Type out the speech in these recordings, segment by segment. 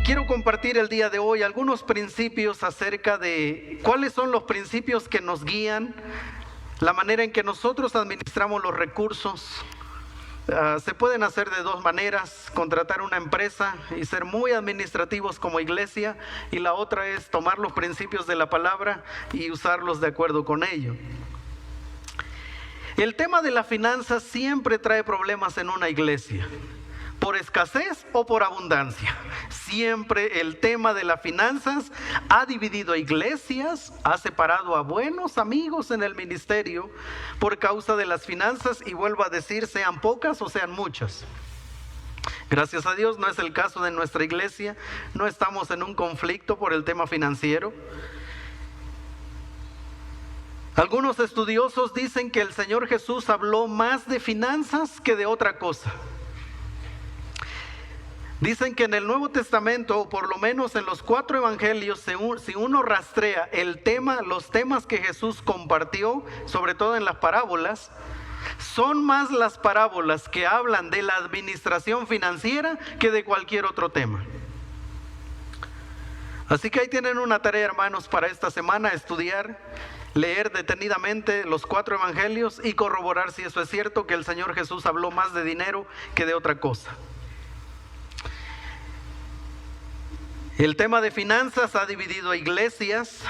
quiero compartir el día de hoy algunos principios acerca de cuáles son los principios que nos guían, la manera en que nosotros administramos los recursos. Se pueden hacer de dos maneras: contratar una empresa y ser muy administrativos como iglesia, y la otra es tomar los principios de la palabra y usarlos de acuerdo con ello. El tema de la finanza siempre trae problemas en una iglesia, por escasez o por abundancia. Siempre el tema de las finanzas ha dividido a iglesias, ha separado a buenos amigos en el ministerio por causa de las finanzas, y vuelvo a decir, sean pocas o sean muchas. Gracias a Dios no es el caso de nuestra iglesia, no estamos en un conflicto por el tema financiero. Algunos estudiosos dicen que el Señor Jesús habló más de finanzas que de otra cosa. Dicen que en el Nuevo Testamento, o por lo menos en los 4 evangelios, si uno rastrea los temas que Jesús compartió, sobre todo en las parábolas, son más las parábolas que hablan de la administración financiera que de cualquier otro tema. Así que ahí tienen una tarea, hermanos, para esta semana: estudiar, leer detenidamente los 4 evangelios y corroborar si eso es cierto, que el Señor Jesús habló más de dinero que de otra cosa. El tema de finanzas ha dividido a iglesias,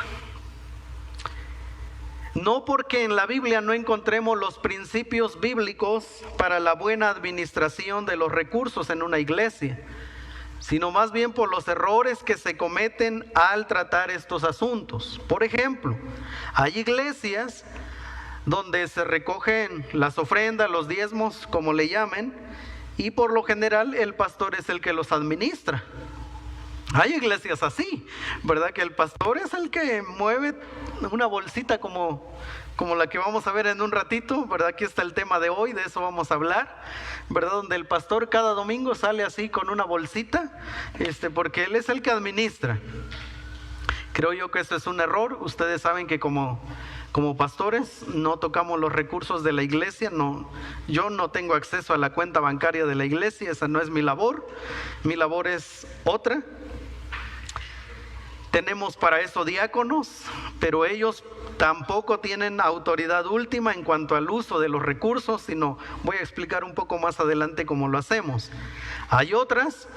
no porque en la Biblia no encontremos los principios bíblicos para la buena administración de los recursos en una iglesia, sino más bien por los errores que se cometen al tratar estos asuntos. Por ejemplo, hay iglesias donde se recogen las ofrendas, los diezmos, como le llamen, y por lo general el pastor es el que los administra. Hay iglesias así, ¿verdad? Que el pastor es el que mueve una bolsita como la que vamos a ver en un ratito, ¿verdad? Aquí está el tema de hoy, de eso vamos a hablar, ¿verdad? Donde el pastor cada domingo sale así con una bolsita, porque él es el que administra. Creo yo que eso es un error. Ustedes saben que como pastores no tocamos los recursos de la iglesia. Yo no tengo acceso a la cuenta bancaria de la iglesia, esa no es mi labor. Mi labor es otra. Tenemos para eso diáconos, pero ellos tampoco tienen autoridad última en cuanto al uso de los recursos, sino voy a explicar un poco más adelante cómo lo hacemos. Hay otras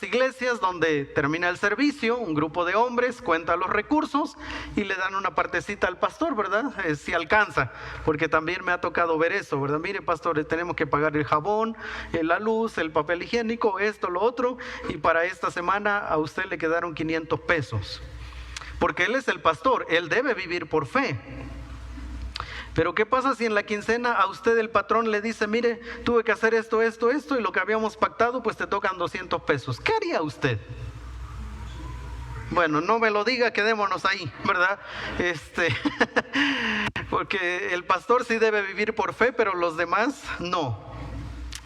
iglesias donde termina el servicio, un grupo de hombres cuenta los recursos y le dan una partecita al pastor, ¿verdad? Si alcanza, porque también me ha tocado ver eso, ¿verdad? Mire, pastor, tenemos que pagar el jabón, la luz, el papel higiénico, esto, lo otro, y para esta semana a usted le quedaron 500 pesos. Porque él es el pastor, él debe vivir por fe. Pero ¿qué pasa si en la quincena a usted el patrón le dice: mire, tuve que hacer esto, y lo que habíamos pactado, pues te tocan 200 pesos? ¿Qué haría usted? Bueno, no me lo diga, quedémonos ahí, ¿verdad? Porque el pastor sí debe vivir por fe, pero los demás no.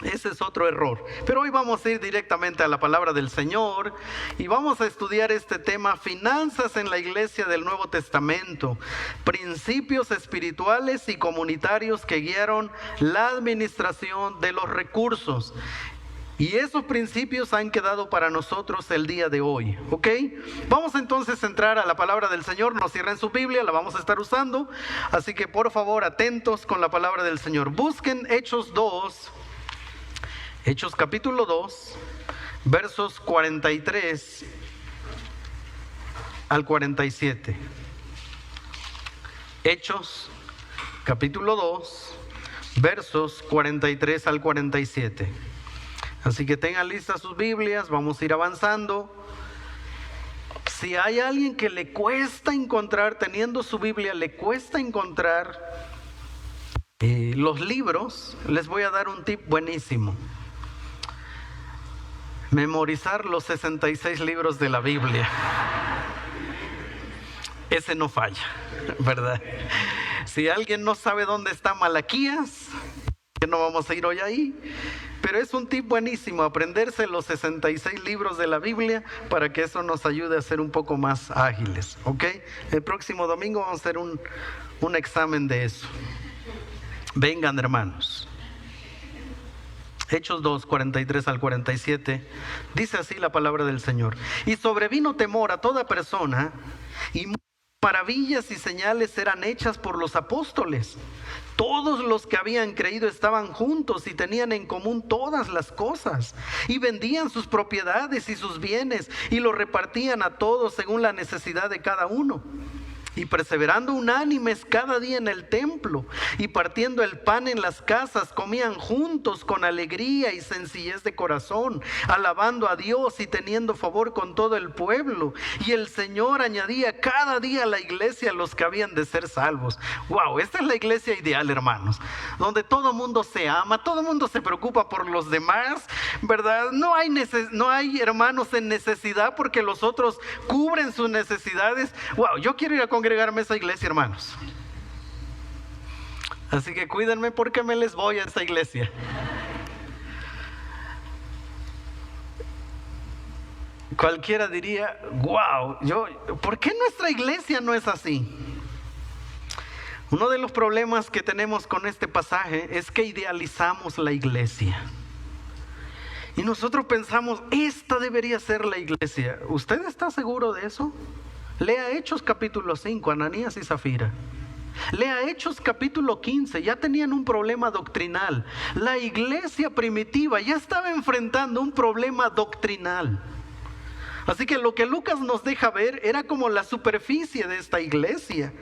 Ese es otro error. Pero hoy vamos a ir directamente a la palabra del Señor y vamos a estudiar este tema: finanzas en la iglesia del Nuevo Testamento, principios espirituales y comunitarios que guiaron la administración de los recursos. Y esos principios han quedado para nosotros el día de hoy, ¿ok? Vamos entonces a entrar a la palabra del Señor. No cierren su Biblia, la vamos a estar usando, así que por favor atentos con la palabra del Señor. Busquen Hechos capítulo 2, versos 43 al 47. Hechos capítulo 2, versos 43 al 47. Así que tengan listas sus Biblias, vamos a ir avanzando. Si hay alguien que le cuesta encontrar, teniendo su Biblia, le cuesta encontrar los libros, les voy a dar un tip buenísimo: memorizar los 66 libros de la Biblia. Ese no falla, ¿verdad? Si alguien no sabe dónde está Malaquías, que no vamos a ir hoy ahí, pero es un tip buenísimo aprenderse los 66 libros de la Biblia para que eso nos ayude a ser un poco más ágiles, ¿ok? El próximo domingo vamos a hacer un examen de eso. Vengan, hermanos. Hechos 2, 43 al 47, dice así la palabra del Señor. Y sobrevino temor a toda persona, y maravillas y señales eran hechas por los apóstoles. Todos los que habían creído estaban juntos y tenían en común todas las cosas, y vendían sus propiedades y sus bienes, y los repartían a todos según la necesidad de cada uno. Y perseverando unánimes cada día en el templo, y partiendo el pan en las casas, comían juntos con alegría y sencillez de corazón, alabando a Dios y teniendo favor con todo el pueblo. Y el Señor añadía cada día a la iglesia los que habían de ser salvos. Wow, esta es la iglesia ideal, hermanos, donde todo mundo se ama, todo mundo se preocupa por los demás, ¿verdad? No hay hermanos en necesidad porque los otros cubren sus necesidades. Wow, yo quiero ir a congregarme a esa iglesia, hermanos. Así que cuídenme porque me les voy a esa iglesia. Cualquiera diría, wow, ¿por qué nuestra iglesia no es así? Uno de los problemas que tenemos con este pasaje es que idealizamos la iglesia. Y nosotros pensamos, esta debería ser la iglesia. ¿Usted está seguro de eso? Lea Hechos capítulo 5, Ananías y Zafira. Lea Hechos capítulo 15, ya tenían un problema doctrinal. La iglesia primitiva ya estaba enfrentando un problema doctrinal. Así que lo que Lucas nos deja ver era como la superficie de esta iglesia.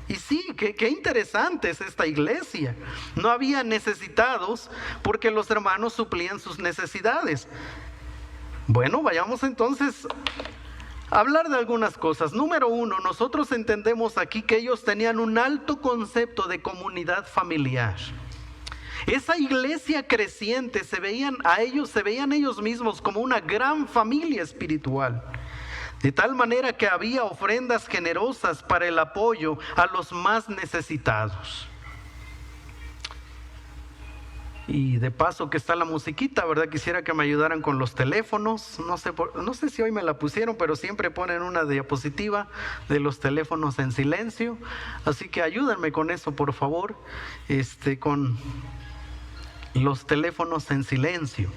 Y sí, qué interesante es esta iglesia. No había necesitados porque los hermanos suplían sus necesidades. Bueno, vayamos entonces hablar de algunas cosas. Número 1, nosotros entendemos aquí que ellos tenían un alto concepto de comunidad familiar. Esa iglesia creciente se veían ellos mismos como una gran familia espiritual. De tal manera que había ofrendas generosas para el apoyo a los más necesitados. Y de paso que está la musiquita, ¿verdad? Quisiera que me ayudaran con los teléfonos. No sé si hoy me la pusieron, pero siempre ponen una diapositiva de los teléfonos en silencio. Así que ayúdenme con eso, por favor. Con los teléfonos en silencio.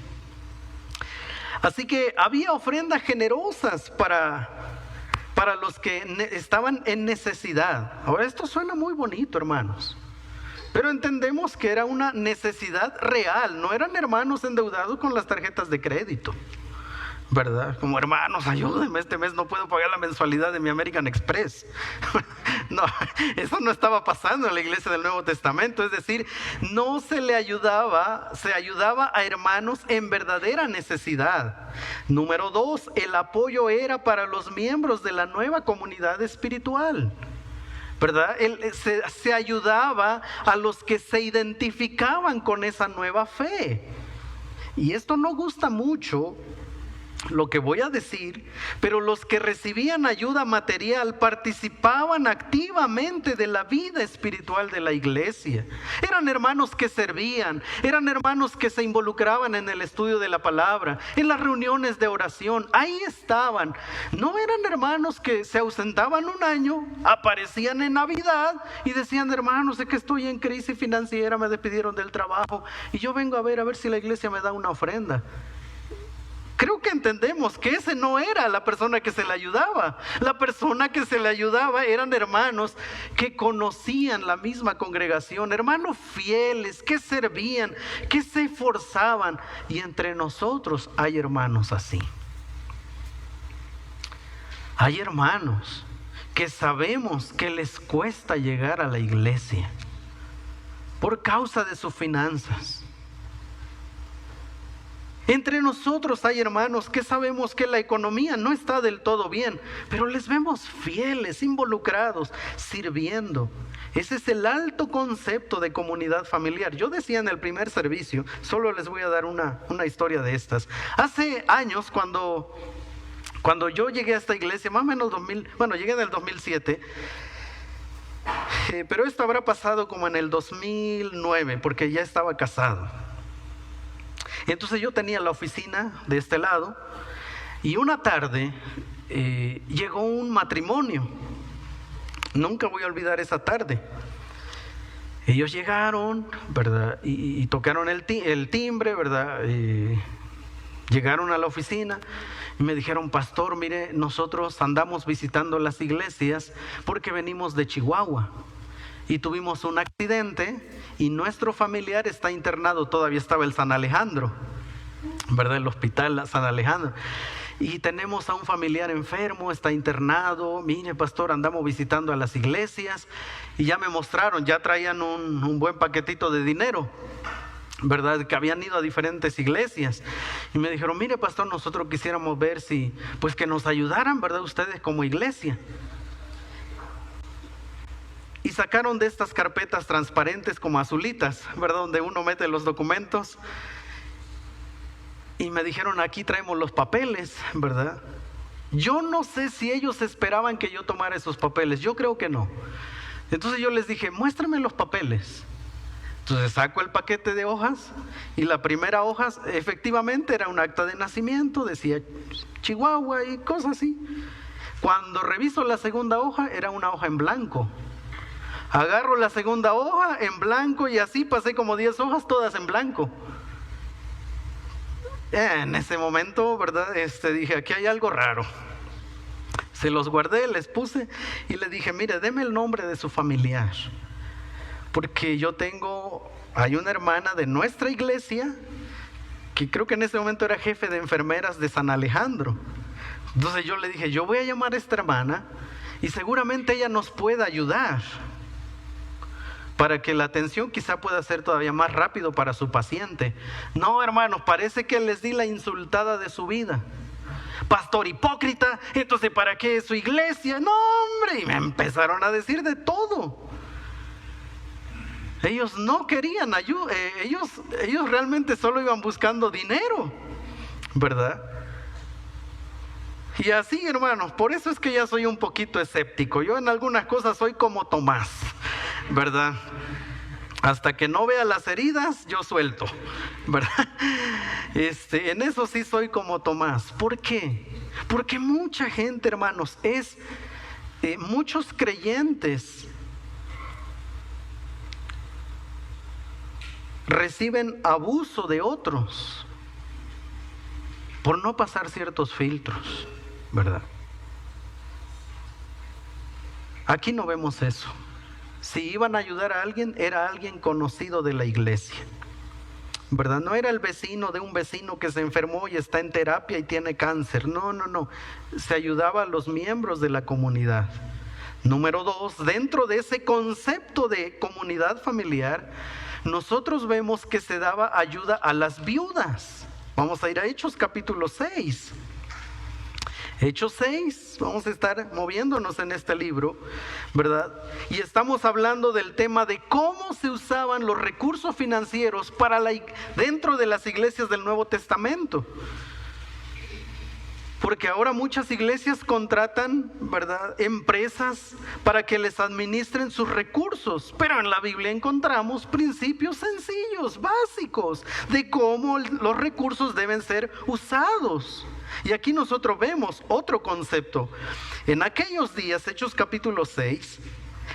Así que había ofrendas generosas para los que estaban en necesidad. Ahora esto suena muy bonito, hermanos. Pero entendemos que era una necesidad real. No eran hermanos endeudados con las tarjetas de crédito, ¿verdad? Como hermanos, ayúdenme, este mes no puedo pagar la mensualidad de mi American Express. No, eso no estaba pasando en la iglesia del Nuevo Testamento. Es decir, no se le ayudaba, se ayudaba a hermanos en verdadera necesidad. Número 2, el apoyo era para los miembros de la nueva comunidad espiritual, ¿verdad? Se ayudaba a los que se identificaban con esa nueva fe. Y esto no gusta mucho lo que voy a decir, pero los que recibían ayuda material participaban activamente de la vida espiritual de la iglesia. Eran hermanos que servían, eran hermanos que se involucraban en el estudio de la palabra, en las reuniones de oración. Ahí estaban. No eran hermanos que se ausentaban un año, aparecían en Navidad y decían, hermanos, sé que estoy en crisis financiera, me despidieron del trabajo y yo vengo a ver si la iglesia me da una ofrenda. Creo que entendemos que ese no era la persona que se le ayudaba. La persona que se le ayudaba eran hermanos que conocían la misma congregación, hermanos fieles, que servían, que se esforzaban. Y entre nosotros hay hermanos así. Hay hermanos que sabemos que les cuesta llegar a la iglesia por causa de sus finanzas. Entre nosotros hay hermanos que sabemos que la economía no está del todo bien, pero les vemos fieles, involucrados, sirviendo. Ese es el alto concepto de comunidad familiar. Yo decía en el primer servicio, solo les voy a dar una historia de estas. Hace años, cuando yo llegué a esta iglesia, más o menos llegué en el 2007, pero esto habrá pasado como en el 2009, porque ya estaba casado. Entonces yo tenía la oficina de este lado y una tarde llegó un matrimonio. Nunca voy a olvidar esa tarde. Ellos llegaron, ¿verdad? Y tocaron el timbre, ¿verdad? Llegaron a la oficina y me dijeron: pastor, mire, nosotros andamos visitando las iglesias porque venimos de Chihuahua y tuvimos un accidente y nuestro familiar está internado. Todavía estaba el San Alejandro, ¿verdad? El hospital San Alejandro. Y tenemos a un familiar enfermo, está internado. Mire, pastor, andamos visitando a las iglesias. Y ya me mostraron, ya traían un buen paquetito de dinero, ¿verdad? Que habían ido a diferentes iglesias. Y me dijeron: mire, pastor, nosotros quisiéramos ver si, pues que nos ayudaran, ¿verdad? Ustedes como iglesia. Y sacaron de estas carpetas transparentes como azulitas, ¿verdad? Donde uno mete los documentos. Y me dijeron: aquí traemos los papeles, ¿verdad? Yo no sé si ellos esperaban que yo tomara esos papeles. Yo creo que no. Entonces yo les dije: muéstrame los papeles. Entonces saco el paquete de hojas y la primera hoja efectivamente era un acta de nacimiento, decía Chihuahua y cosas así. Cuando reviso la segunda hoja, era una hoja en blanco. Agarro la segunda hoja en blanco y así pasé como 10 hojas, todas en blanco. En ese momento, ¿verdad? Dije: aquí hay algo raro. Se los guardé, les puse y le dije: mire, deme el nombre de su familiar. Porque hay una hermana de nuestra iglesia que creo que en ese momento era jefe de enfermeras de San Alejandro. Entonces yo le dije: yo voy a llamar a esta hermana y seguramente ella nos pueda ayudar para que la atención quizá pueda ser todavía más rápido para su paciente. No, hermanos, parece que les di la insultada de su vida. Pastor hipócrita, entonces ¿para qué es su iglesia? No, hombre, y me empezaron a decir de todo. Ellos no querían ayuda, ellos realmente solo iban buscando dinero, ¿verdad? Y así, hermanos, por eso es que ya soy un poquito escéptico. Yo en algunas cosas soy como Tomás, ¿verdad? Hasta que no vea las heridas, yo suelto, ¿verdad? En eso sí soy como Tomás. ¿Por qué? Porque mucha gente, hermanos, muchos creyentes reciben abuso de otros por no pasar ciertos filtros, ¿verdad? Aquí no vemos eso. Si iban a ayudar a alguien, era alguien conocido de la iglesia, ¿verdad? No era el vecino de un vecino que se enfermó y está en terapia y tiene cáncer. No. Se ayudaba a los miembros de la comunidad. Número 2, dentro de ese concepto de comunidad familiar, nosotros vemos que se daba ayuda a las viudas. Vamos a ir a Hechos capítulo 6. Hechos 6, vamos a estar moviéndonos en este libro, ¿verdad? Y estamos hablando del tema de cómo se usaban los recursos financieros dentro de las iglesias del Nuevo Testamento. Porque ahora muchas iglesias contratan, ¿verdad?, empresas para que les administren sus recursos. Pero en la Biblia encontramos principios sencillos, básicos, de cómo los recursos deben ser usados. Y aquí nosotros vemos otro concepto. En aquellos días, Hechos capítulo 6,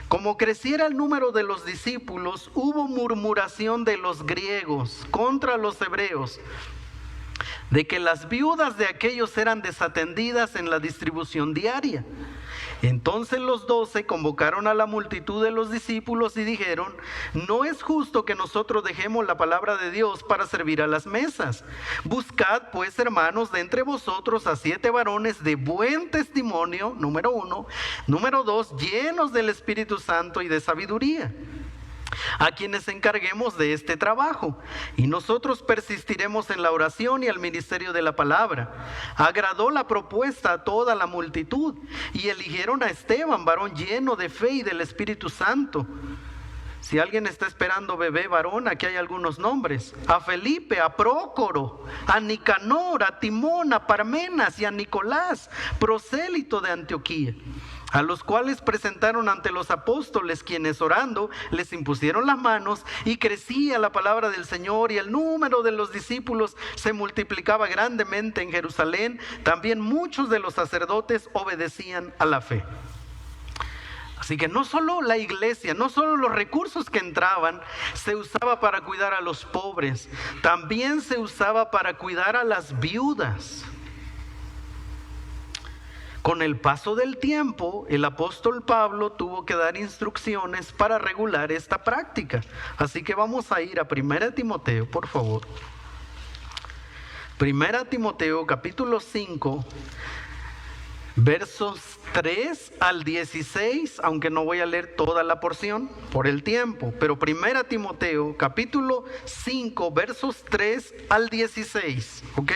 como creciera el número de los discípulos, hubo murmuración de los griegos contra los hebreos, de que las viudas de aquellos eran desatendidas en la distribución diaria. Entonces los 12 convocaron a la multitud de los discípulos y dijeron: no es justo que nosotros dejemos la palabra de Dios para servir a las mesas. Buscad pues, hermanos, de entre vosotros a 7 varones de buen testimonio, número 1. Número 2, llenos del Espíritu Santo y de sabiduría, a quienes encarguemos de este trabajo, y nosotros persistiremos en la oración y al ministerio de la palabra. Agradó la propuesta a toda la multitud, y eligieron a Esteban, varón lleno de fe y del Espíritu Santo. Si alguien está esperando bebé varón, aquí hay algunos nombres: a Felipe, a Prócoro, a Nicanor, a Timón, a Parmenas y a Nicolás, prosélito de Antioquía, a los cuales presentaron ante los apóstoles, quienes orando les impusieron las manos, y crecía la palabra del Señor, y el número de los discípulos se multiplicaba grandemente en Jerusalén. También muchos de los sacerdotes obedecían a la fe. Así que no solo la iglesia, no solo los recursos que entraban se usaba para cuidar a los pobres, también se usaba para cuidar a las viudas. Con el paso del tiempo, el apóstol Pablo tuvo que dar instrucciones para regular esta práctica. Así que vamos a ir a 1 Timoteo, por favor. 1 Timoteo capítulo 5, versos 3 al 16, aunque no voy a leer toda la porción por el tiempo, pero 1 Timoteo capítulo 5, versos 3 al 16, ¿ok?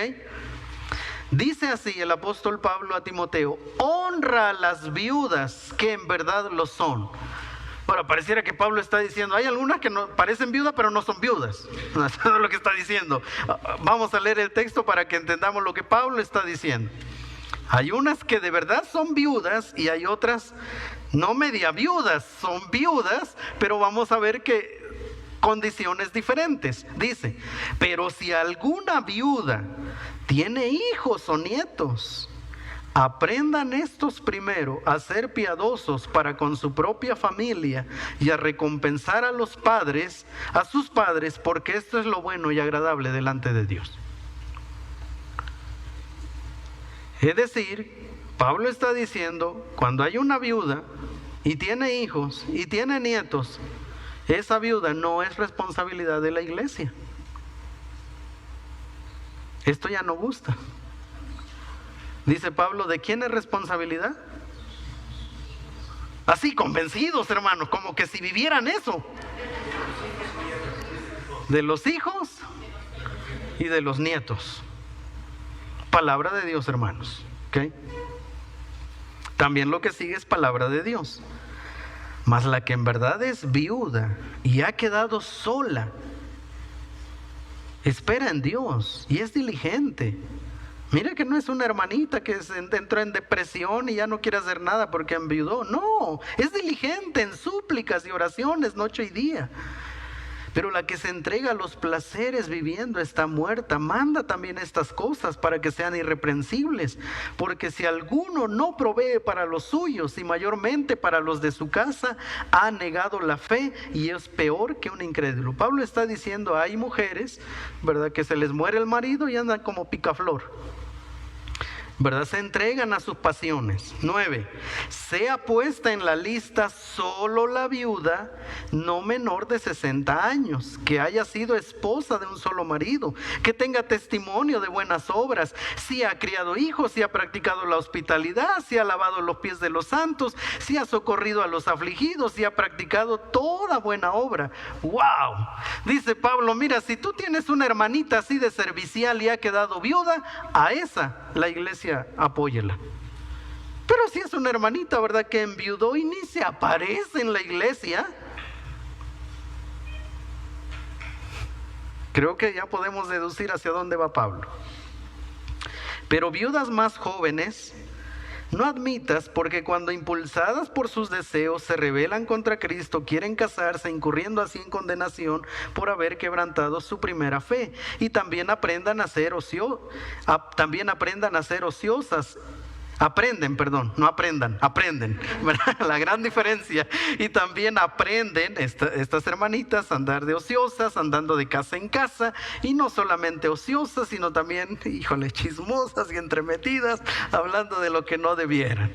Dice así el apóstol Pablo a Timoteo: honra a las viudas que en verdad lo son. Ahora, pareciera que Pablo está diciendo, hay algunas que no parecen viudas, pero no son viudas. Eso es lo que está diciendo. Vamos a leer el texto para que entendamos lo que Pablo está diciendo. Hay unas que de verdad son viudas y hay otras no media viudas, son viudas, pero vamos a ver que condiciones diferentes. Dice, pero si alguna viuda tiene hijos o nietos, aprendan estos primero a ser piadosos para con su propia familia y a recompensar a los padres, a sus padres, porque esto es lo bueno y agradable delante de Dios. Es decir, Pablo está diciendo, cuando hay una viuda y tiene hijos y tiene nietos, esa viuda no es responsabilidad de la iglesia. Esto ya no gusta. Dice Pablo, ¿de quién es responsabilidad? Así, convencidos, hermanos, como que si vivieran eso. De los hijos y de los nietos. Palabra de Dios, hermanos. ¿Okay? También lo que sigue es palabra de Dios. Mas la que en verdad es viuda y ha quedado sola, espera en Dios y es diligente. Mira que no es una hermanita que entró en depresión y ya no quiere hacer nada porque enviudó. No, es diligente en súplicas y oraciones noche y día. Pero la que se entrega a los placeres viviendo está muerta. Manda también estas cosas para que sean irreprensibles. Porque si alguno no provee para los suyos y mayormente para los de su casa, ha negado la fe y es peor que un incrédulo. Pablo está diciendo, hay mujeres, ¿verdad?, que se les muere el marido y andan como picaflor, ¿verdad? Se entregan a sus pasiones. 9. Sea puesta en la lista solo la viuda no menor de 60 años, que haya sido esposa de un solo marido, que tenga testimonio de buenas obras, si ha criado hijos, si ha practicado la hospitalidad, si ha lavado los pies de los santos, si ha socorrido a los afligidos, si ha practicado toda buena obra. ¡Wow! Dice Pablo, mira, si tú tienes una hermanita así de servicial y ha quedado viuda, a esa la iglesia apóyela. Pero si es una hermanita, ¿verdad?, que enviudó y ni se aparece en la iglesia, creo que ya podemos deducir hacia dónde va Pablo. Pero viudas más jóvenes no admitas, porque cuando impulsadas por sus deseos se rebelan contra Cristo, quieren casarse, incurriendo así en condenación por haber quebrantado su primera fe. Y también aprendan a ser ociosas. Aprenden, ¿verdad? La gran diferencia. Y también aprenden estas hermanitas a andar de ociosas, andando de casa en casa, y no solamente ociosas, sino también, híjole, chismosas y entremetidas, hablando de lo que no debieran.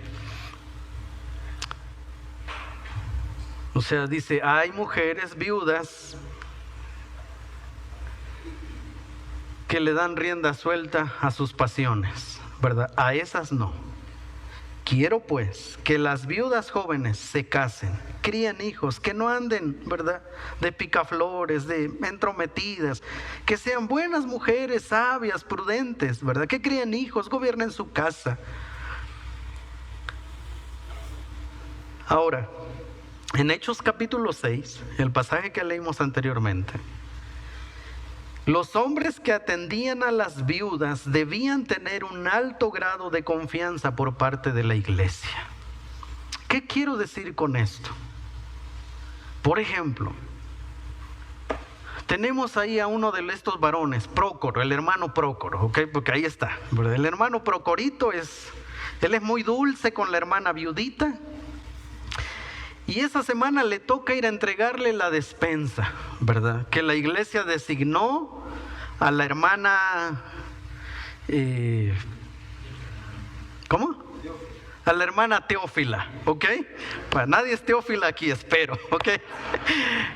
O sea, dice, hay mujeres viudas que le dan rienda suelta a sus pasiones, ¿verdad? A esas no. Quiero pues que las viudas jóvenes se casen, críen hijos, que no anden, ¿verdad?, de picaflores, de entrometidas, que sean buenas mujeres, sabias, prudentes, ¿verdad?, que críen hijos, gobiernen su casa. Ahora, en Hechos capítulo 6, el pasaje que leímos anteriormente, los hombres que atendían a las viudas debían tener un alto grado de confianza por parte de la iglesia. ¿Qué quiero decir con esto? Por ejemplo, tenemos ahí a uno de estos varones, Prócoro, el hermano Prócoro, ¿ok? Porque ahí está, ¿verdad? El hermano Procorito él es muy dulce con la hermana viudita. Y esa semana le toca ir a entregarle la despensa, ¿verdad? Que la iglesia designó a la hermana, ¿cómo? A la hermana Teófila, ¿ok? Pues nadie es Teófila aquí, espero, ¿ok?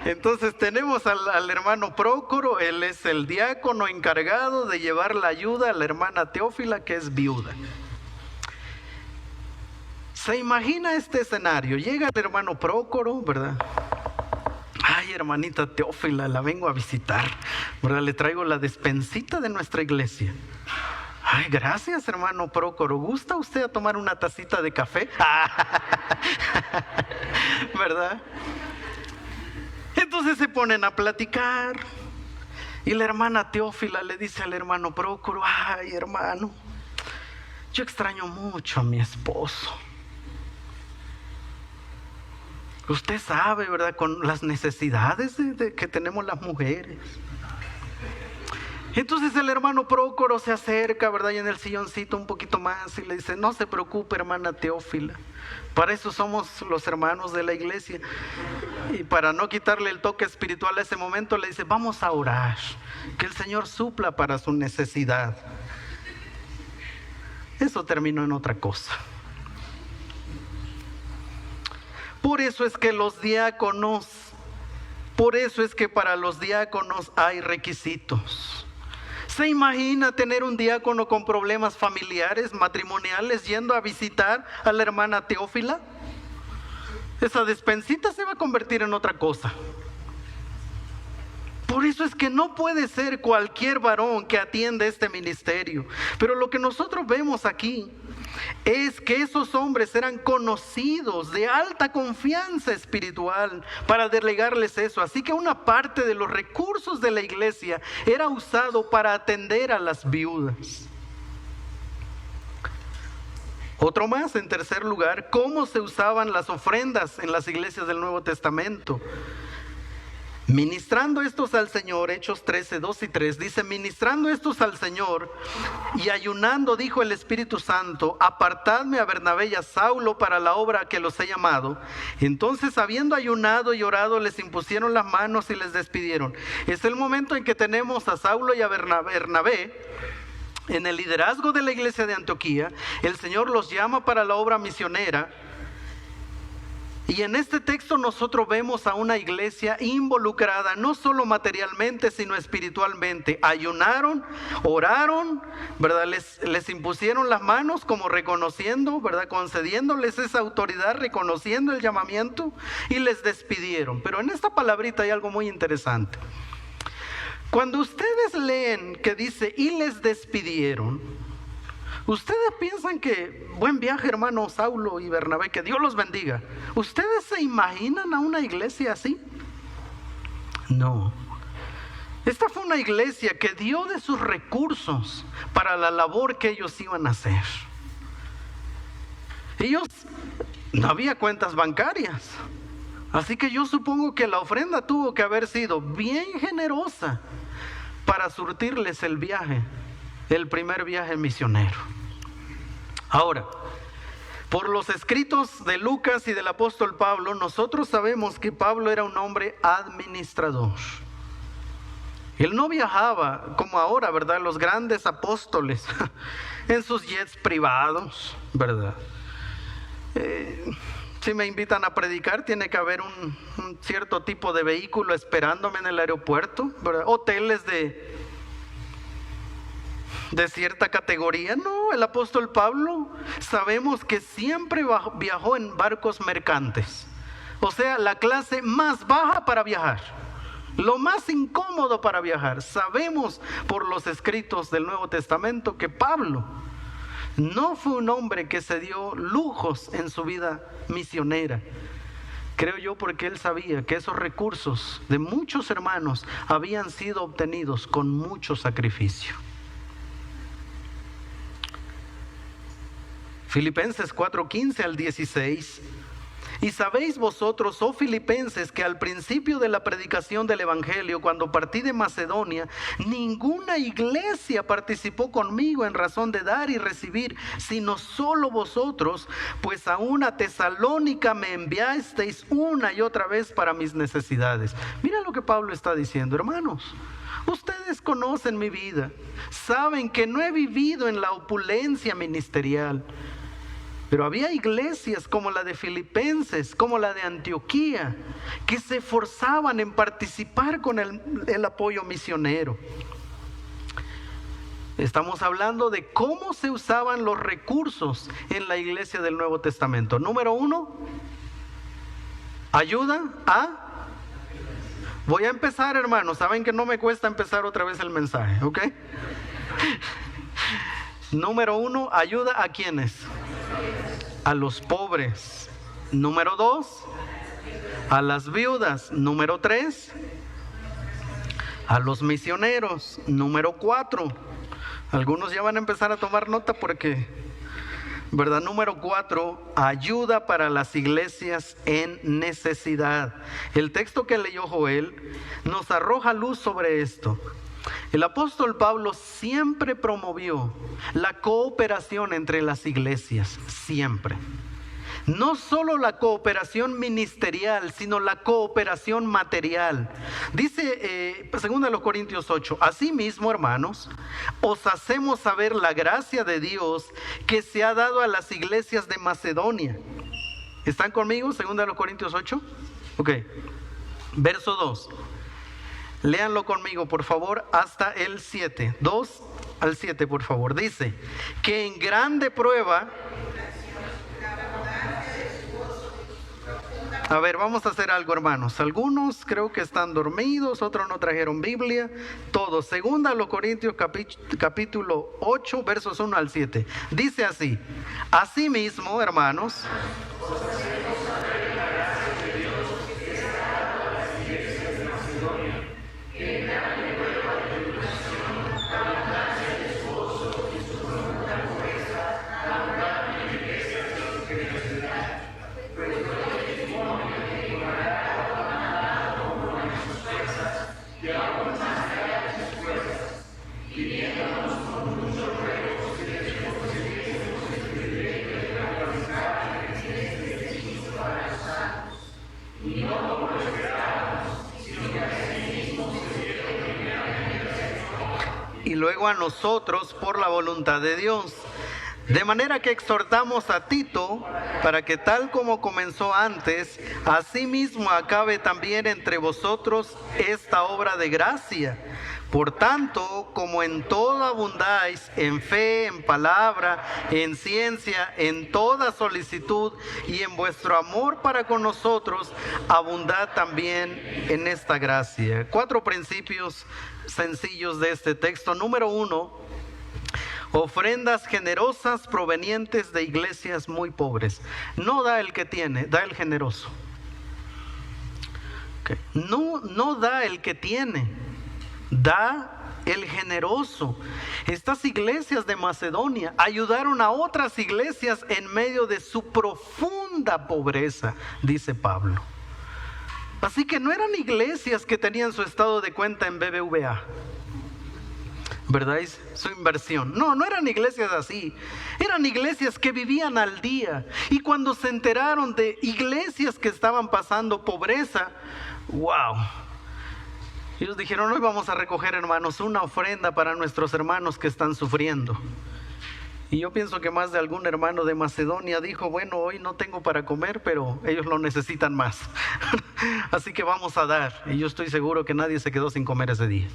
Entonces tenemos al hermano Prócoro, él es el diácono encargado de llevar la ayuda a la hermana Teófila, que es viuda. ¿Se imagina este escenario? Llega el hermano Prócoro, ¿verdad? Ay, hermanita Teófila, la vengo a visitar, ¿verdad? Le traigo la despensita de nuestra iglesia. Ay, gracias, hermano Prócoro. ¿Gusta usted a tomar una tacita de café? ¿Verdad? Entonces se ponen a platicar. Y la hermana Teófila le dice al hermano Prócoro: ay, hermano, yo extraño mucho a mi esposo. Usted sabe, ¿verdad?, con las necesidades que tenemos las mujeres. Entonces el hermano Prócoro se acerca, ¿verdad?, y en el silloncito un poquito más, y le dice: no se preocupe, hermana Teófila, para eso somos los hermanos de la iglesia. Y para no quitarle el toque espiritual a ese momento, le dice: vamos a orar, que el Señor supla para su necesidad. Eso terminó en otra cosa. Por eso es que para los diáconos hay requisitos. ¿Se imagina tener un diácono con problemas familiares, matrimoniales, yendo a visitar a la hermana Teófila? Esa despensita se va a convertir en otra cosa. Por eso es que no puede ser cualquier varón que atienda este ministerio. Pero lo que nosotros vemos aquí es que esos hombres eran conocidos de alta confianza espiritual para delegarles eso. Así que una parte de los recursos de la iglesia era usado para atender a las viudas. Otro más, en tercer lugar, cómo se usaban las ofrendas en las iglesias del Nuevo Testamento. Ministrando estos al Señor, Hechos 13, 2 y 3, dice: ministrando estos al Señor y ayunando, dijo el Espíritu Santo: apartadme a Bernabé y a Saulo para la obra que los he llamado. Entonces, habiendo ayunado y orado, les impusieron las manos y les despidieron. Es el momento en que tenemos a Saulo y a Bernabé en el liderazgo de la iglesia de Antioquía. El Señor los llama para la obra misionera. Y en este texto nosotros vemos a una iglesia involucrada, no solo materialmente, sino espiritualmente. Ayunaron, oraron, ¿verdad? Les impusieron las manos como reconociendo, ¿verdad?, concediéndoles esa autoridad, reconociendo el llamamiento, y les despidieron. Pero en esta palabrita hay algo muy interesante. Cuando ustedes leen que dice: y les despidieron, ¿ustedes piensan que buen viaje, hermano Saulo y Bernabé, que Dios los bendiga? ¿Ustedes se imaginan a una iglesia así? No. Esta fue una iglesia que dio de sus recursos para la labor que ellos iban a hacer. No había cuentas bancarias. Así que yo supongo que la ofrenda tuvo que haber sido bien generosa para surtirles el viaje, el primer viaje misionero. Ahora, por los escritos de Lucas y del apóstol Pablo, nosotros sabemos que Pablo era un hombre administrador. Él no viajaba como ahora, ¿verdad?, los grandes apóstoles en sus jets privados, ¿verdad? Si me invitan a predicar, tiene que haber un cierto tipo de vehículo esperándome en el aeropuerto, ¿verdad? Hoteles de cierta categoría. No, el apóstol Pablo sabemos que siempre viajó en barcos mercantes, o sea, la clase más baja para viajar, lo más incómodo para viajar. Sabemos por los escritos del Nuevo Testamento que Pablo no fue un hombre que se dio lujos en su vida misionera. Creo yo porque él sabía que esos recursos de muchos hermanos habían sido obtenidos con mucho sacrificio. Filipenses 4:15 al 16 Y sabéis vosotros, oh filipenses, que al principio de la predicación del Evangelio, cuando partí de Macedonia, ninguna iglesia participó conmigo en razón de dar y recibir, sino solo vosotros, pues aún a Tesalónica me enviasteis una y otra vez para mis necesidades. Mira lo que Pablo está diciendo, hermanos. Ustedes conocen mi vida, saben que no he vivido en la opulencia ministerial. Pero había iglesias como la de Filipenses, como la de Antioquía, que se esforzaban en participar con el apoyo misionero. Estamos hablando de cómo se usaban los recursos en la iglesia del Nuevo Testamento. Número 1, ayuda a... Voy a empezar, hermanos. Saben que no me cuesta empezar otra vez el mensaje, ¿ok? Número 1, ayuda a ¿quiénes? A los pobres. Número 2, a las viudas. Número 3, a los misioneros. Número 4, algunos ya van a empezar a tomar nota porque, ¿verdad? Número 4, ayuda para las iglesias en necesidad. El texto que leyó Joel nos arroja luz sobre esto. El apóstol Pablo siempre promovió la cooperación entre las iglesias, siempre. No solo la cooperación ministerial, sino la cooperación material. Dice 2 Corintios 8, asimismo, hermanos, os hacemos saber la gracia de Dios que se ha dado a las iglesias de Macedonia. ¿Están conmigo? 2 Corintios 8. Ok. Verso 2. Léanlo conmigo, por favor, hasta el 7. 2 al 7, por favor. Dice, que en grande prueba... A ver, vamos a hacer algo, hermanos. Algunos creo que están dormidos, otros no trajeron Biblia. Todos. 2 Corintios capítulo 8, versos 1 al 7. Dice así, asimismo, hermanos... y luego a nosotros por la voluntad de Dios. De manera que exhortamos a Tito para que tal como comenzó antes, asimismo acabe también entre vosotros esta obra de gracia. Por tanto, como en todo abundáis, en fe, en palabra, en ciencia, en toda solicitud y en vuestro amor para con nosotros, abundad también en esta gracia. 4 principios sencillos de este texto. Número 1, ofrendas generosas provenientes de iglesias muy pobres. No da el que tiene, da el generoso. Okay. No da el que tiene, da el generoso. Estas iglesias de Macedonia ayudaron a otras iglesias en medio de su profunda pobreza, dice Pablo. Así que no eran iglesias que tenían su estado de cuenta en BBVA, ¿verdad? Es su inversión. No eran iglesias así. Eran iglesias que vivían al día. Y cuando se enteraron de iglesias que estaban pasando pobreza, ¡wow! Ellos dijeron, hoy vamos a recoger, hermanos, una ofrenda para nuestros hermanos que están sufriendo. Y yo pienso que más de algún hermano de Macedonia dijo, bueno, hoy no tengo para comer, pero ellos lo necesitan más. Así que vamos a dar. Y yo estoy seguro que nadie se quedó sin comer ese día.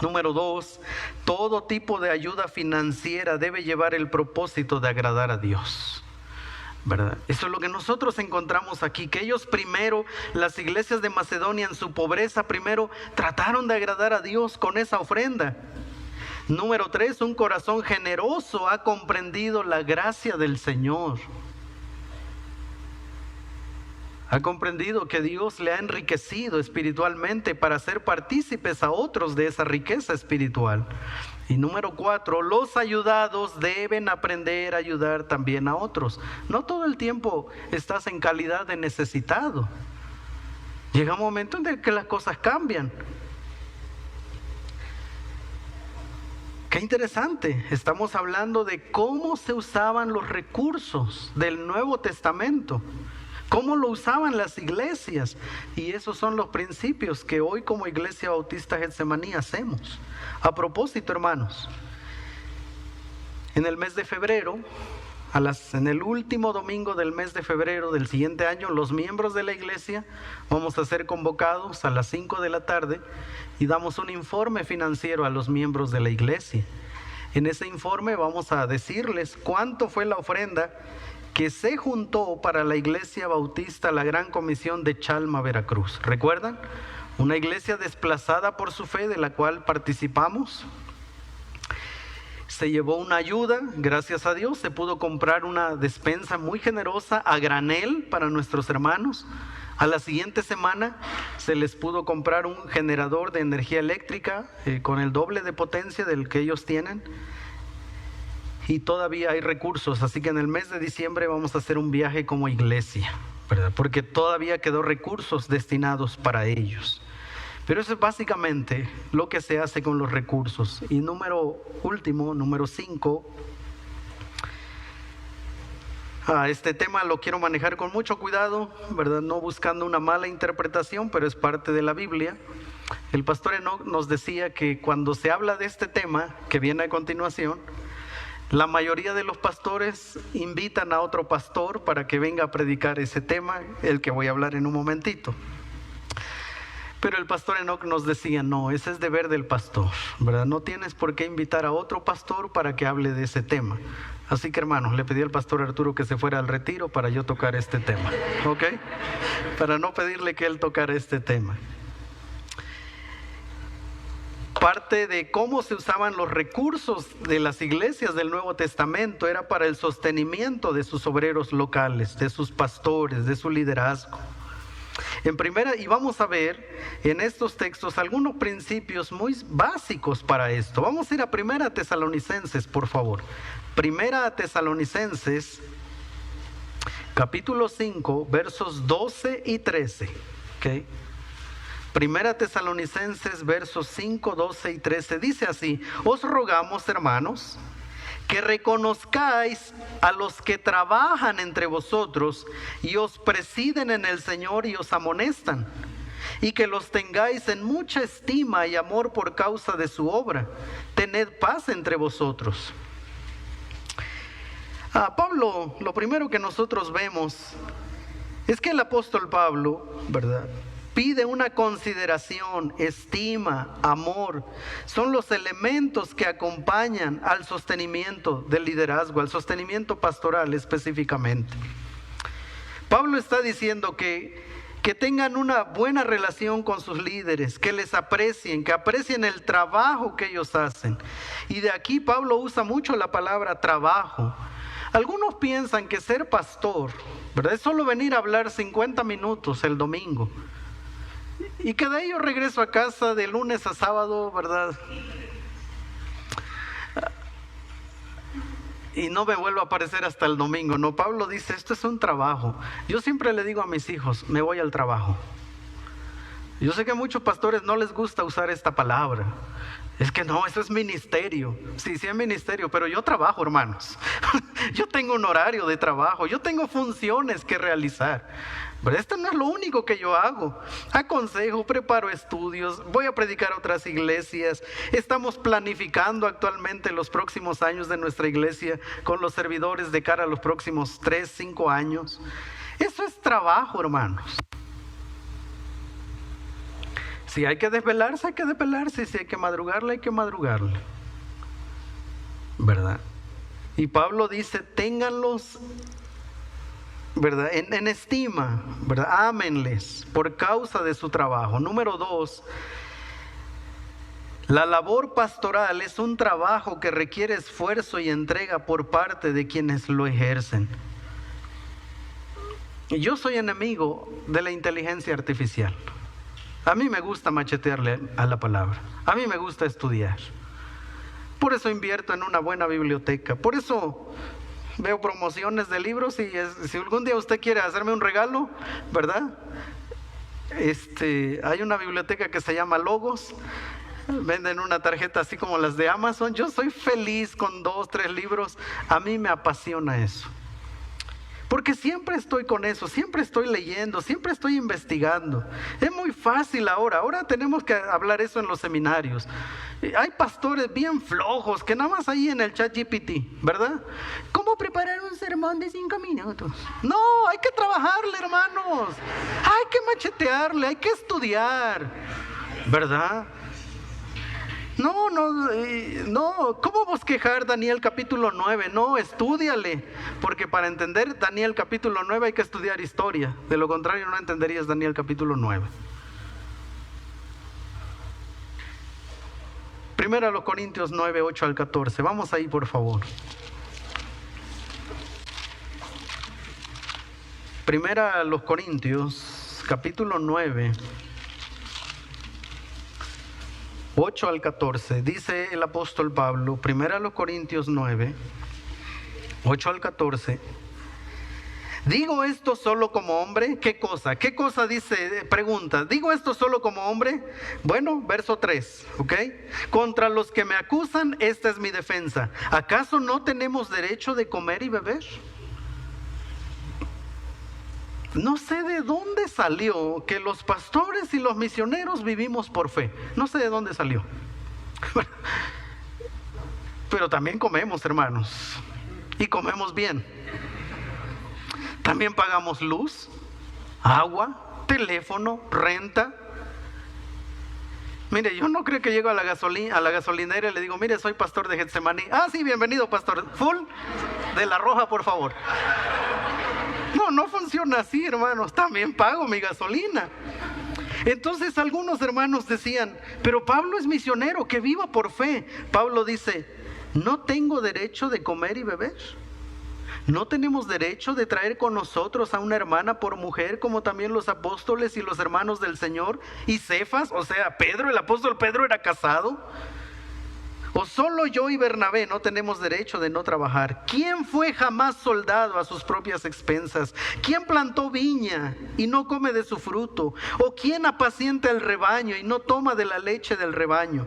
Número 2, todo tipo de ayuda financiera debe llevar el propósito de agradar a Dios, ¿verdad? Eso es lo que nosotros encontramos aquí, que ellos primero, las iglesias de Macedonia en su pobreza, primero trataron de agradar a Dios con esa ofrenda. Número 3, un corazón generoso ha comprendido la gracia del Señor. Ha comprendido que Dios le ha enriquecido espiritualmente para ser partícipes a otros de esa riqueza espiritual. Y número 4, los ayudados deben aprender a ayudar también a otros. No todo el tiempo estás en calidad de necesitado. Llega un momento en el que las cosas cambian. Qué interesante, estamos hablando de cómo se usaban los recursos del Nuevo Testamento, cómo lo usaban las iglesias, y esos son los principios que hoy como Iglesia Bautista Getsemaní hacemos. A propósito, hermanos, en el mes de febrero, en el último domingo del mes de febrero del siguiente año, los miembros de la iglesia vamos a ser convocados a las 5 de la tarde y damos un informe financiero a los miembros de la iglesia. En ese informe vamos a decirles cuánto fue la ofrenda que se juntó para la Iglesia Bautista, la Gran Comisión de Chalma, Veracruz. ¿Recuerdan? Una iglesia desplazada por su fe, de la cual participamos. Se llevó una ayuda, gracias a Dios, se pudo comprar una despensa muy generosa a granel para nuestros hermanos. A la siguiente semana se les pudo comprar un generador de energía eléctrica con el doble de potencia del que ellos tienen. Y todavía hay recursos, así que en el mes de diciembre vamos a hacer un viaje como iglesia, ¿verdad? Porque todavía quedó recursos destinados para ellos. Pero eso es básicamente lo que se hace con los recursos. Y número 5, este tema lo quiero manejar con mucho cuidado, ¿verdad? No buscando una mala interpretación, pero es parte de la Biblia. El pastor Enoch nos decía que cuando se habla de este tema que viene a continuación, la mayoría de los pastores invitan a otro pastor para que venga a predicar ese tema, el que voy a hablar en un momentito. Pero el pastor Enoch nos decía, no, ese es deber del pastor, ¿verdad? No tienes por qué invitar a otro pastor para que hable de ese tema. Así que, hermanos, le pedí al pastor Arturo que se fuera al retiro para yo tocar este tema, ¿ok? Para no pedirle que él tocara este tema. Parte de cómo se usaban los recursos de las iglesias del Nuevo Testamento era para el sostenimiento de sus obreros locales, de sus pastores, de su liderazgo. Y vamos a ver en estos textos algunos principios muy básicos para esto. Vamos a ir a 1 Tesalonicenses, por favor. 1 Tesalonicenses, capítulo 5, versos 12 y 13. ¿Okay? 1 Tesalonicenses, versos 5, 12 y 13, dice así: os rogamos, hermanos, que reconozcáis a los que trabajan entre vosotros y os presiden en el Señor y os amonestan, y que los tengáis en mucha estima y amor por causa de su obra. Tened paz entre vosotros. Pablo, lo primero que nosotros vemos es que el apóstol Pablo, ¿verdad?, pide una consideración, estima, amor. Son los elementos que acompañan al sostenimiento del liderazgo, al sostenimiento pastoral específicamente. Pablo está diciendo que tengan una buena relación con sus líderes, que les aprecien, que aprecien el trabajo que ellos hacen. Y de aquí Pablo usa mucho la palabra trabajo. Algunos piensan que ser pastor, ¿verdad?, es solo venir a hablar 50 minutos el domingo. Y que de ahí yo regreso a casa de lunes a sábado, ¿verdad? Y no me vuelvo a aparecer hasta el domingo. No, Pablo dice, esto es un trabajo. Yo siempre le digo a mis hijos, me voy al trabajo. Yo sé que a muchos pastores no les gusta usar esta palabra. Es que no, eso es ministerio. Sí es ministerio, pero yo trabajo, hermanos. Yo tengo un horario de trabajo, yo tengo funciones que realizar. Pero esto no es lo único que yo hago. Aconsejo, preparo estudios, voy a predicar a otras iglesias. Estamos planificando actualmente los próximos años de nuestra iglesia con los servidores de cara a los próximos 3, 5 años. Eso es trabajo, hermanos. Si hay que desvelarse, hay que desvelarse. Y si hay que madrugarle, hay que madrugarle, ¿verdad? Y Pablo dice, ténganlos, ¿verdad?, en estima, ¿verdad? Ámenles por causa de su trabajo. Número 2, la labor pastoral es un trabajo que requiere esfuerzo y entrega por parte de quienes lo ejercen. Yo soy enemigo de la inteligencia artificial. A mí me gusta machetearle a la palabra. A mí me gusta estudiar. Por eso invierto en una buena biblioteca. Por eso veo promociones de libros y si algún día usted quiere hacerme un regalo, ¿verdad? Hay una biblioteca que se llama Logos. Venden una tarjeta así como las de Amazon. Yo soy feliz con 2, 3 libros. A mí me apasiona eso. Porque siempre estoy con eso, siempre estoy leyendo, siempre estoy investigando. Es muy fácil ahora tenemos que hablar eso en los seminarios. Hay pastores bien flojos que nada más ahí en el ChatGPT, ¿verdad? ¿Cómo preparar un sermón de 5 minutos? No, hay que trabajarle, hermanos. Hay que machetearle, hay que estudiar, ¿verdad? No, ¿cómo bosquejar Daniel capítulo 9? No, estúdiale, porque para entender Daniel capítulo 9 hay que estudiar historia, de lo contrario no entenderías Daniel capítulo 9. Primera a los Corintios 9, 8 al 14, vamos ahí por favor. Primera a los Corintios capítulo 9, 8 al 14, dice el apóstol Pablo, primera a los Corintios 9, 8 al 14. ¿Digo esto solo como hombre? ¿Qué cosa? ¿Qué cosa dice? Pregunta. ¿Digo esto solo como hombre? Bueno, verso 3, ¿ok? Contra los que me acusan, esta es mi defensa. ¿Acaso no tenemos derecho de comer y beber? No sé de dónde salió que los pastores y los misioneros vivimos por fe. No sé de dónde salió. Pero también comemos, hermanos. Y comemos bien. También pagamos luz, agua, teléfono, renta. Mire, yo no creo que llego a la gasolinera y le digo, mire, soy pastor de Getsemaní. Ah, sí, bienvenido, pastor. Full de la roja, por favor. No funciona así, hermanos. También pago mi gasolina. Entonces algunos hermanos decían, pero Pablo es misionero, que viva por fe. Pablo dice, ¿no tengo derecho de comer y beber? ¿No tenemos derecho de traer con nosotros a una hermana por mujer, como también los apóstoles y los hermanos del Señor? Y Cefas, o sea, Pedro, el apóstol Pedro era casado. ¿O solo yo y Bernabé no tenemos derecho de no trabajar? ¿Quién fue jamás soldado a sus propias expensas? ¿Quién plantó viña y no come de su fruto? ¿O quién apacienta el rebaño y no toma de la leche del rebaño?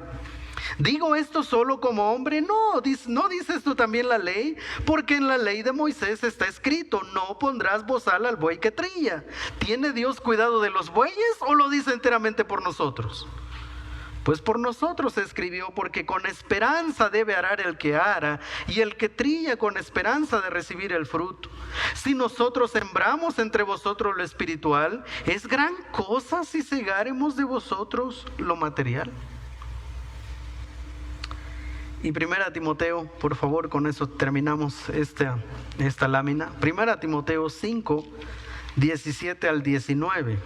¿Digo esto solo como hombre? ¿No dice esto también la ley? Porque en la ley de Moisés está escrito, no pondrás bozal al buey que trilla. ¿Tiene Dios cuidado de los bueyes o lo dice enteramente por nosotros? Pues por nosotros se escribió, porque con esperanza debe arar el que ara, y el que trilla con esperanza de recibir el fruto. Si nosotros sembramos entre vosotros lo espiritual, ¿es gran cosa si segáremos de vosotros lo material? Y primera Timoteo, por favor, con eso terminamos esta lámina. Primera Timoteo 5, 17 al 19.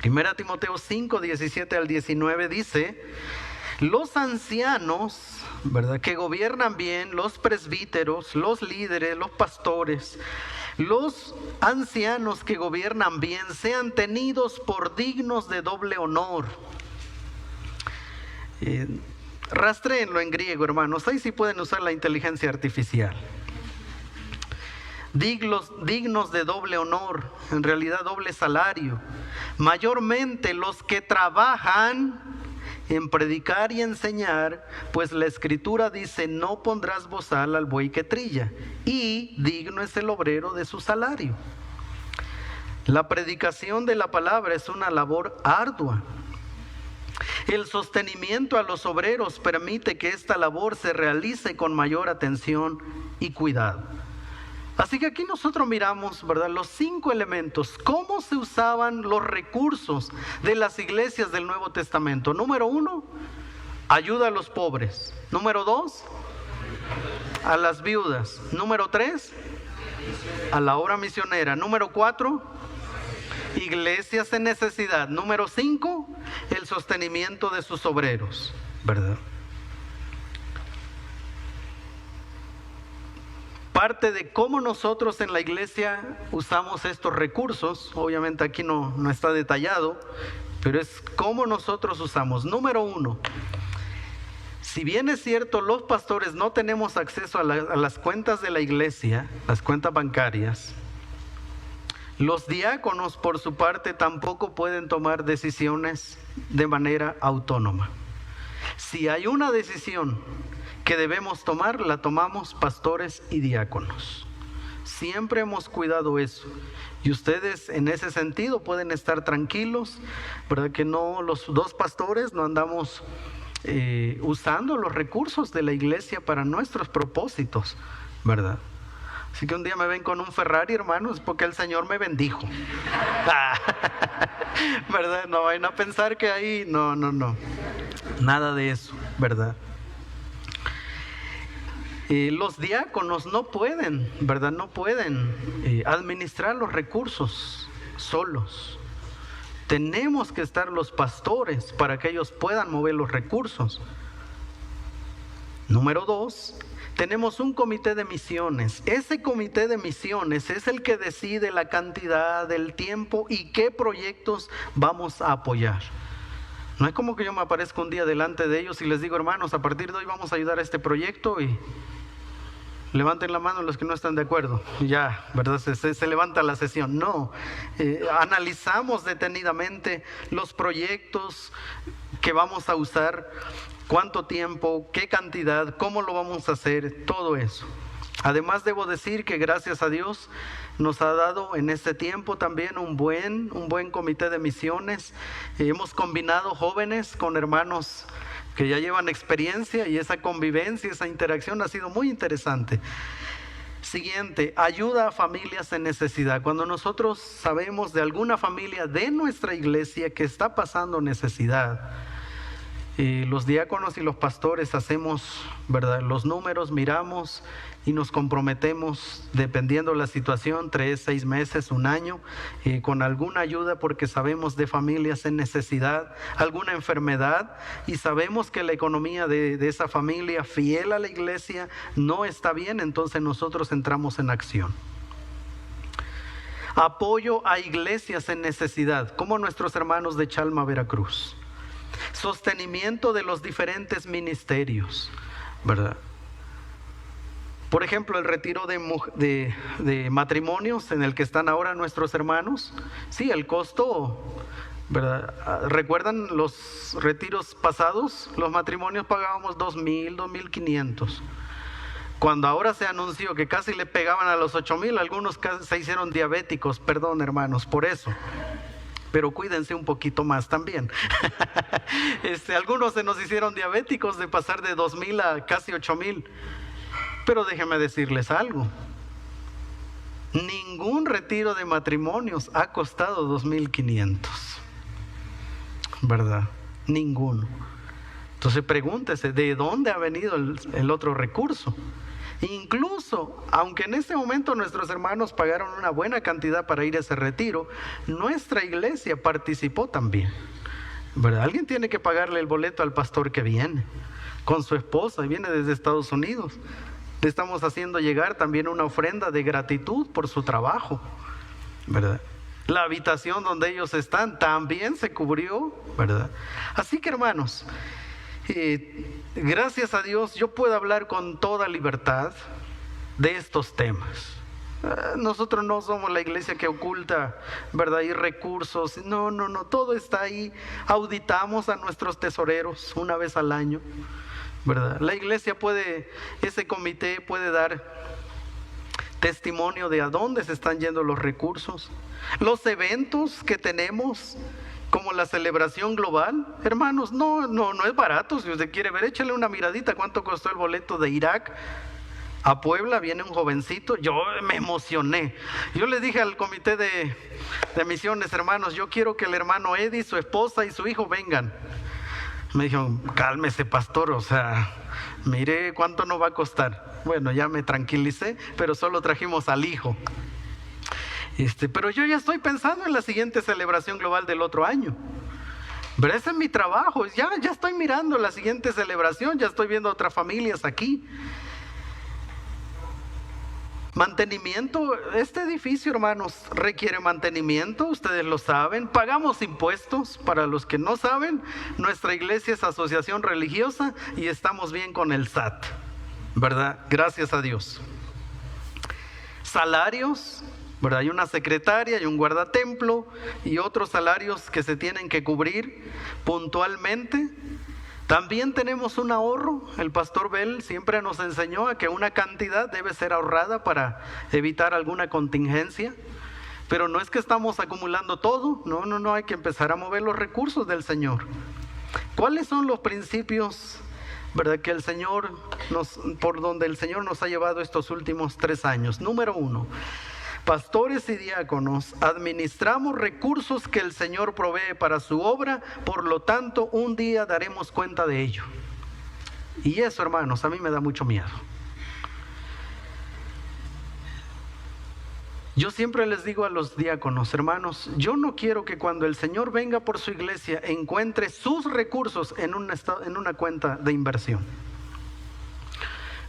Primera Timoteo 5, 17 al 19 dice, los ancianos, ¿verdad?, que gobiernan bien, los presbíteros, los líderes, los pastores, los ancianos que gobiernan bien, sean tenidos por dignos de doble honor. Rastréenlo en griego, hermanos, ahí sí pueden usar la inteligencia artificial. Dignos de doble honor, en realidad doble salario, mayormente los que trabajan en predicar y enseñar, pues la escritura dice, no pondrás bozal al buey que trilla, y digno es el obrero de su salario. La predicación de la palabra es una labor ardua. El sostenimiento a los obreros permite que esta labor se realice con mayor atención y cuidado. Así que aquí nosotros miramos, ¿verdad?, los 5 elementos, cómo se usaban los recursos de las iglesias del Nuevo Testamento. Número 1, ayuda a los pobres. Número 2, a las viudas. Número 3, a la obra misionera. Número 4, iglesias en necesidad. Número 5, el sostenimiento de sus obreros, ¿verdad? Parte de cómo nosotros en la iglesia usamos estos recursos, obviamente aquí no está detallado, pero es cómo nosotros usamos. Número 1, si bien es cierto, los pastores no tenemos acceso a las cuentas de la iglesia, las cuentas bancarias, los diáconos por su parte tampoco pueden tomar decisiones de manera autónoma. Si hay una decisión que debemos tomar, la tomamos pastores y diáconos. Siempre hemos cuidado eso. Y ustedes en ese sentido pueden estar tranquilos, ¿verdad? Que no, los dos pastores no andamos usando los recursos de la iglesia para nuestros propósitos, ¿verdad? Así que un día me ven con un Ferrari, hermanos, porque el Señor me bendijo. ¿Verdad? No vayan a pensar que ahí, no. Nada de eso, ¿verdad? Los diáconos no pueden, ¿verdad? No pueden administrar los recursos solos. Tenemos que estar los pastores para que ellos puedan mover los recursos. Número 2, tenemos un comité de misiones. Ese comité de misiones es el que decide la cantidad, el tiempo y qué proyectos vamos a apoyar. No es como que yo me aparezca un día delante de ellos y les digo, hermanos, a partir de hoy vamos a ayudar a este proyecto y levanten la mano los que no están de acuerdo. Ya, ¿verdad? Se levanta la sesión. No, analizamos detenidamente los proyectos que vamos a usar, cuánto tiempo, qué cantidad, cómo lo vamos a hacer, todo eso. Además debo decir que gracias a Dios nos ha dado en este tiempo también un buen comité de misiones. Hemos combinado jóvenes con hermanos que ya llevan experiencia y esa convivencia, esa interacción ha sido muy interesante. Siguiente, ayuda a familias en necesidad. Cuando nosotros sabemos de alguna familia de nuestra iglesia que está pasando necesidad, los diáconos y los pastores hacemos, ¿verdad?, los números, miramos y nos comprometemos, dependiendo de la situación, 3, 6 meses, un año, con alguna ayuda, porque sabemos de familias en necesidad, alguna enfermedad, y sabemos que la economía de esa familia fiel a la iglesia no está bien, entonces nosotros entramos en acción. Apoyo a iglesias en necesidad, como nuestros hermanos de Chalma, Veracruz. Sostenimiento de los diferentes ministerios, ¿verdad? Por ejemplo, el retiro de matrimonios en el que están ahora nuestros hermanos. Sí, el costo, ¿verdad? ¿Recuerdan los retiros pasados? Los matrimonios pagábamos 2,000, 2,500. Cuando ahora se anunció que casi le pegaban a los 8,000, algunos casi se hicieron diabéticos, perdón hermanos, por eso. Pero cuídense un poquito más también. Algunos se nos hicieron diabéticos de pasar de 2,000 a casi 8,000. Pero déjenme decirles algo. Ningún retiro de matrimonios ha costado 2,500. ¿Verdad? Ninguno. Entonces pregúntese, ¿de dónde ha venido el otro recurso? Incluso, aunque en este momento nuestros hermanos pagaron una buena cantidad para ir a ese retiro, nuestra iglesia participó también, ¿verdad? Alguien tiene que pagarle el boleto al pastor que viene con su esposa y viene desde Estados Unidos. Le estamos haciendo llegar también una ofrenda de gratitud por su trabajo, ¿verdad? La habitación donde ellos están también se cubrió, ¿verdad? Así que hermanos, gracias a Dios yo puedo hablar con toda libertad de estos temas. Nosotros no somos la iglesia que oculta, ¿verdad?, y recursos. No, todo está ahí. Auditamos a nuestros tesoreros una vez al año, ¿verdad? La iglesia ese comité puede dar testimonio de a dónde se están yendo los recursos. Los eventos que tenemos, como la celebración global, hermanos, no es barato. Si usted quiere ver, échale una miradita cuánto costó el boleto de Irak a Puebla. Viene un jovencito, yo me emocioné. Yo les dije al comité de misiones, hermanos, yo quiero que el hermano Eddie, su esposa y su hijo vengan. Me dijeron, cálmese pastor, o sea, mire cuánto nos va a costar. Bueno, ya me tranquilicé, pero solo trajimos al hijo. Pero yo ya estoy pensando en la siguiente celebración global del otro año. Pero ese es mi trabajo, ya estoy mirando la siguiente celebración, ya estoy viendo otras familias aquí. Mantenimiento. Este edificio, hermanos, requiere mantenimiento, ustedes lo saben. Pagamos impuestos. Para los que no saben, nuestra iglesia es asociación religiosa y estamos bien con el SAT, ¿verdad? Gracias a Dios. Salarios, ¿verdad? Hay una secretaria, hay un guardatemplo y otros salarios que se tienen que cubrir puntualmente. También tenemos un ahorro. El pastor Bell siempre nos enseñó a que una cantidad debe ser ahorrada para evitar alguna contingencia. Pero no es que estamos acumulando todo. No, hay que empezar a mover los recursos del Señor. ¿Cuáles son los principios, verdad, que el Señor por donde el Señor nos ha llevado estos últimos 3 años? Número 1. Pastores y diáconos, administramos recursos que el Señor provee para su obra, por lo tanto, un día daremos cuenta de ello. Y eso, hermanos, a mí me da mucho miedo. Yo siempre les digo a los diáconos, hermanos, yo no quiero que cuando el Señor venga por su iglesia encuentre sus recursos en una cuenta de inversión.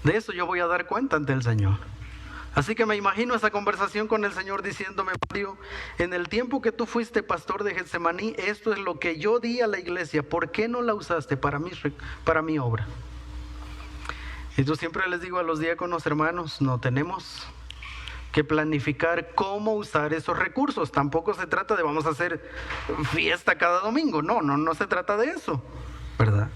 De eso yo voy a dar cuenta ante el Señor. Así que me imagino esa conversación con el Señor diciéndome: Mario, en el tiempo que tú fuiste pastor de Getsemaní, esto es lo que yo di a la iglesia, ¿por qué no la usaste para mi obra? Y yo siempre les digo a los diáconos, hermanos, no tenemos que planificar cómo usar esos recursos. Tampoco se trata de vamos a hacer fiesta cada domingo, no se trata de eso, ¿verdad?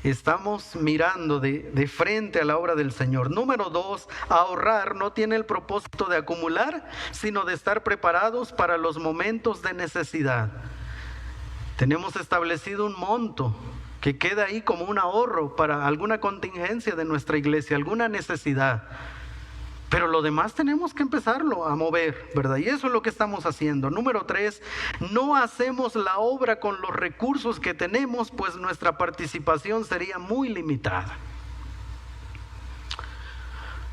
Estamos mirando de frente a la obra del Señor. Número 2, ahorrar no tiene el propósito de acumular, sino de estar preparados para los momentos de necesidad. Tenemos establecido un monto que queda ahí como un ahorro para alguna contingencia de nuestra iglesia, alguna necesidad. Pero lo demás tenemos que empezarlo a mover, ¿verdad? Y eso es lo que estamos haciendo. Número 3, no hacemos la obra con los recursos que tenemos, pues nuestra participación sería muy limitada.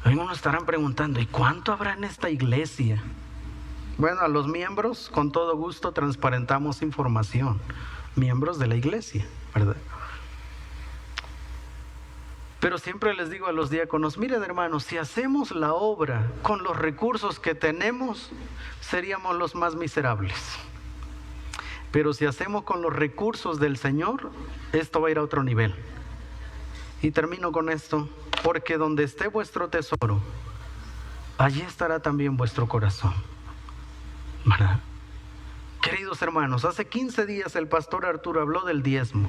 Algunos estarán preguntando, ¿y cuánto habrá en esta iglesia? Bueno, a los miembros, con todo gusto, transparentamos información. Miembros de la iglesia, ¿verdad? Pero siempre les digo a los diáconos, miren hermanos, si hacemos la obra con los recursos que tenemos, seríamos los más miserables. Pero si hacemos con los recursos del Señor, esto va a ir a otro nivel. Y termino con esto, porque donde esté vuestro tesoro, allí estará también vuestro corazón, ¿verdad? Queridos hermanos, hace 15 días el pastor Arturo habló del diezmo.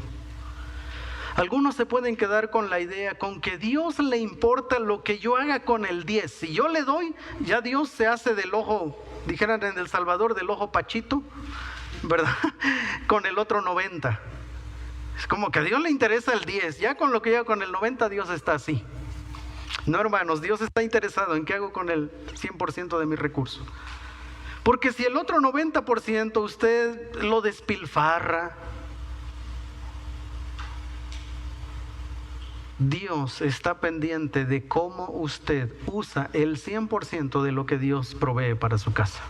Algunos se pueden quedar con la idea, con que Dios le importa lo que yo haga con el 10. Si yo le doy, ya Dios se hace del ojo, dijeran en El Salvador, del ojo pachito, ¿verdad? Con el otro 90. Es como que a Dios le interesa el 10. Ya con lo que yo hago con el 90, Dios está así. No, hermanos, Dios está interesado en qué hago con el 100% de mis recursos. Porque si el otro 90% usted lo despilfarra, Dios está pendiente de cómo usted usa el 100% de lo que Dios provee para su casa.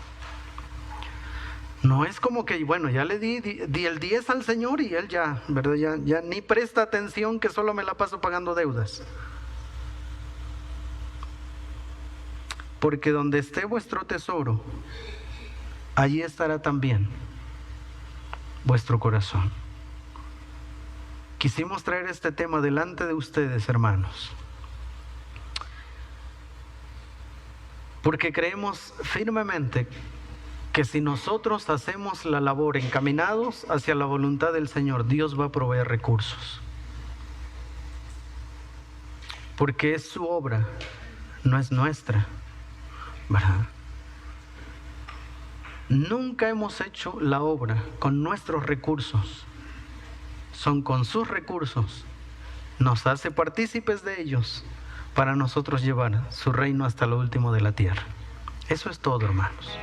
No es como que, bueno, ya le di el 10 al Señor y Él ya, ¿verdad? Ya ni presta atención, que solo me la paso pagando deudas. Porque donde esté vuestro tesoro, allí estará también vuestro corazón. Quisimos traer este tema delante de ustedes, hermanos, porque creemos firmemente que si nosotros hacemos la labor encaminados hacia la voluntad del Señor, Dios va a proveer recursos. Porque es su obra, no es nuestra, ¿verdad? Nunca hemos hecho la obra con nuestros recursos. Son con sus recursos. Nos hace partícipes de ellos para nosotros llevar su reino hasta lo último de la tierra. Eso es todo, hermanos.